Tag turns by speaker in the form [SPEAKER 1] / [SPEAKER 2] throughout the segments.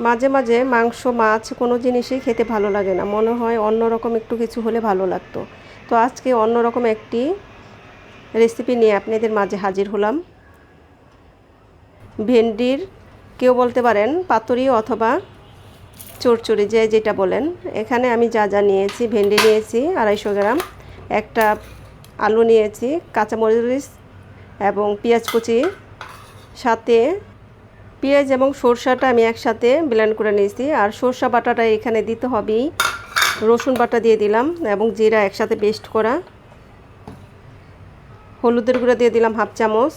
[SPEAKER 1] মাঝে মাঝে মাংস মাছ কোনো জিনিসই খেতে ভালো লাগে না, মনে হয় অন্যরকম একটু কিছু হলে ভালো লাগতো। তো আজকে অন্যরকম একটি রেসিপি নিয়ে আপনাদের মাঝে হাজির হলাম। ভেন্ডির, কেউ বলতে পারেন পাতুরি অথবা চচ্চড়ি, যে যেটা বলেন। এখানে আমি যা যা নিয়েছি, ভেন্ডি নিয়েছি 250 গ্রাম, একটা আলু নিয়েছি, কাঁচামরিচ এবং পেঁয়াজ কুচি, সাথে পেঁয়াজ এবং সরষাটা আমি একসাথে ব্লেন্ড করে নিয়েছি। আর সরষা বাটাটা এখানে দিতে হবেই, রসুন বাটা দিয়ে দিলাম এবং জিরা একসাথে পেস্ট করা। হলুদের গুঁড়া দিয়ে দিলাম হাফ চামচ,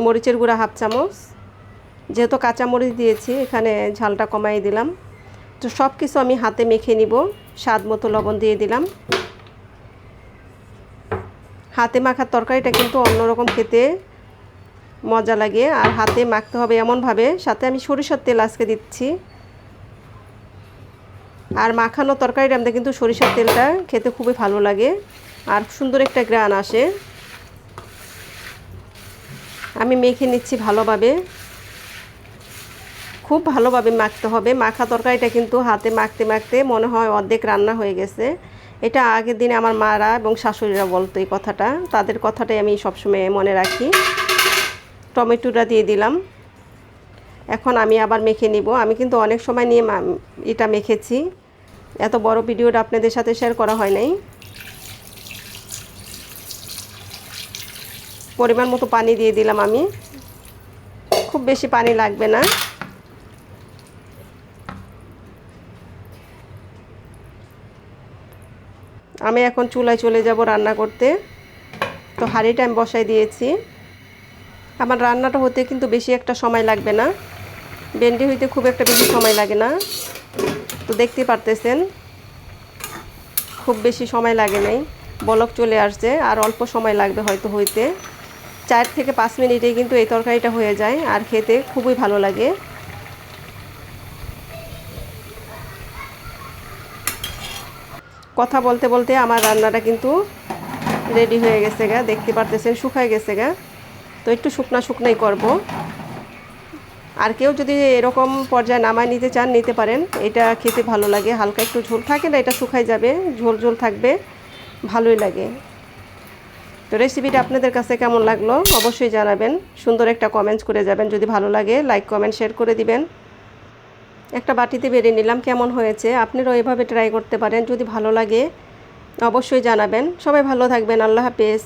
[SPEAKER 1] মরিচের গুঁড়া হাফ চামচ, যেহেতু কাঁচামরিচ দিয়েছি এখানে ঝালটা কমাই দিলাম। তো সব কিছু আমি হাতে মেখে নিব। স্বাদ মতো লবণ দিয়ে দিলাম। হাতে মাখার তরকারিটা কিন্তু অন্যরকম খেতে মজা লাগে, আর হাতে মাখতে হবে এমনভাবে। সাথে আমি সরিষার তেল আজকে দিচ্ছি। আর মাখানো তরকারিটা আমাদের কিন্তু সরিষার তেলটা খেতে খুবই ভালো লাগে আর সুন্দর একটা গ্রান আসে। আমি মেখে নিচ্ছি ভালোভাবে, খুব ভালোভাবে মাখতে হবে। মাখা তরকারিটা কিন্তু হাতে মাখতে মাখতে মনে হয় অর্ধেক রান্না হয়ে গেছে। এটা আগের দিনে আমার মারা এবং শাশুড়িরা বলতো এই কথাটা, তাদের কথাটাই আমি সবসময় মনে রাখি। টমেটোটা দিয়ে দিলাম। এখন আমি আবার মেখে নিব। আমি কিন্তু অনেক সময় নিয়ে এটা মেখেছি, এত বড় ভিডিওটা আপনাদের সাথে শেয়ার করা হয় নাই। পরিমাণ মতো পানি দিয়ে দিলাম আমি, খুব বেশি পানি লাগবে না। আমি এখন চুলায় চলে যাব রান্না করতে। তো হাঁড়িটা আমি বসাই দিয়েছি। আমার রান্নাটা হতে কিন্তু বেশি একটা সময় লাগবে না, ভেন্ডি হইতে খুব একটা বেশি সময় লাগে না। তো দেখতে পারতেছেন খুব বেশি সময় লাগে নাই, বলক চলে আসছে। আর অল্প সময় লাগবে হয়তো হইতে, 4 থেকে 5 মিনিটেই কিন্তু এই তরকারিটা হয়ে যায় আর খেতে খুবই ভালো লাগে। কথা বলতে বলতে আমার রান্নাটা কিন্তু রেডি হয়ে গেছে গা, দেখতে পারতেছেন শুকায় গেছে গা। তো একটু শুকনা শুকনাই করব। আর কেউ যদি এরকম পর্যায়ে নামায় নিতে চান নিতে পারেন, এটা খেতে ভালো লাগে। হালকা একটু ঝোল থাকে না, এটা শুকাই যাবে, ঝোল ঝোল থাকবে, ভালোই লাগে। তো রেসিপিটা আপনাদের কাছে কেমন লাগলো অবশ্যই জানাবেন, সুন্দর একটা কমেন্টস করে যাবেন। যদি ভালো লাগে লাইক কমেন্ট শেয়ার করে দিবেন। একটা বাটিতে বেড়ে নিলাম, কেমন হয়েছে আপনারাও এভাবে ট্রাই করতে পারেন। যদি ভালো লাগে অবশ্যই জানাবেন। সবাই ভালো থাকবেন, আল্লাহ হাফেজ।